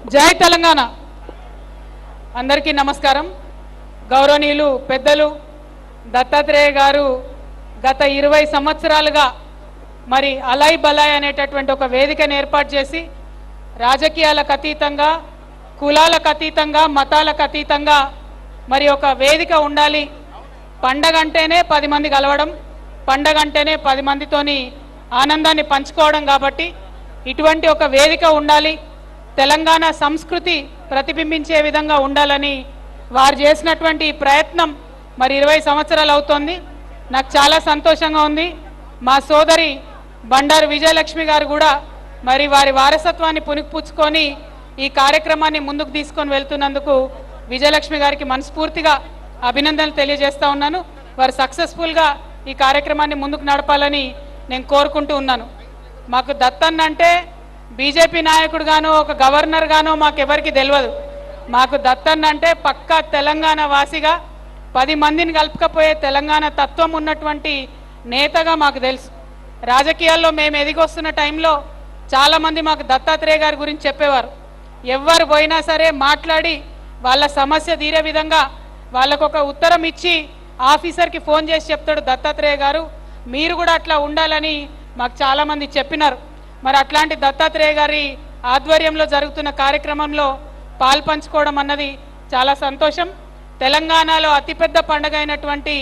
జై తెలంగాణ. అందరికీ నమస్కారం. గౌరవనీయులు పెద్దలు దత్తాత్రేయ గారు గత 20 సంవత్సరాలుగా మరి అలై బలాయ్ అనేటటువంటి ఒక వేదికను ఏర్పాటు చేసి రాజకీయాలకు అతీతంగా, కులాలకు అతీతంగా, మతాలకు అతీతంగా మరి ఒక వేదిక ఉండాలి. పండగ అంటేనే 10 మంది కలవడం, పండగ అంటేనే 10 మందితోని ఆనందాన్ని పంచుకోవడం. కాబట్టి ఇటువంటి ఒక వేదిక ఉండాలి, తెలంగాణ సంస్కృతి ప్రతిబింబించే విధంగా ఉండాలని వారు చేసినటువంటి ప్రయత్నం మరి 20 సంవత్సరాలు అవుతోంది. నాకు చాలా సంతోషంగా ఉంది. మా సోదరి బండారు విజయలక్ష్మి గారు కూడా మరి వారి వారసత్వాన్ని పుణికిపుచ్చుకొని ఈ కార్యక్రమాన్ని ముందుకు తీసుకొని వెళ్తున్నందుకు విజయలక్ష్మి గారికి మనస్ఫూర్తిగా అభినందనలు తెలియజేస్తా ఉన్నాను. వారు సక్సెస్ఫుల్గా ఈ కార్యక్రమాన్ని ముందుకు నడపాలని నేను కోరుకుంటూ ఉన్నాను. మాకు దత్తన్న అంటే బీజేపీ నాయకుడు గానో ఒక గవర్నర్ గానో మాకెవరికి తెలియదు. మాకు దత్తన్న అంటే పక్కా తెలంగాణ వాసిగా 10 మందిని కలుపుకపోయే తెలంగాణ తత్వం ఉన్నటువంటి నేతగా మాకు తెలుసు. రాజకీయాల్లో మేము ఎదిగొస్తున్న టైంలో చాలామంది మాకు దత్తాత్రేయ గారి గురించి చెప్పేవారు. ఎవరు పోయినా సరే మాట్లాడి వాళ్ళ సమస్య తీరే విధంగా వాళ్ళకు ఒక ఉత్తరం ఇచ్చి ఆఫీసర్కి ఫోన్ చేసి చెప్తాడు దత్తాత్రేయ గారు, మీరు కూడా అట్లా ఉండాలని మాకు చాలామంది చెప్పినారు. మరి అట్లాంటి దత్తాత్రేయ గారి ఆధ్వర్యంలో జరుగుతున్న కార్యక్రమంలో పాల్పంచుకోవడం అన్నది చాలా సంతోషం. తెలంగాణలో అతిపెద్ద పండుగ అయినటువంటి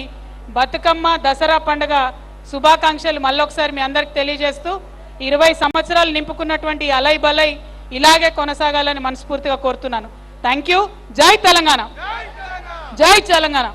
బతుకమ్మ దసరా పండుగ శుభాకాంక్షలు మళ్ళొకసారి మీ అందరికి తెలియజేస్తూ 20 సంవత్సరాలు నింపుకున్నటువంటి అలై బలై ఇలాగే కొనసాగాలని మనస్ఫూర్తిగా కోరుతున్నాను. Thank you. జై తెలంగాణ. జై తెలంగాణ.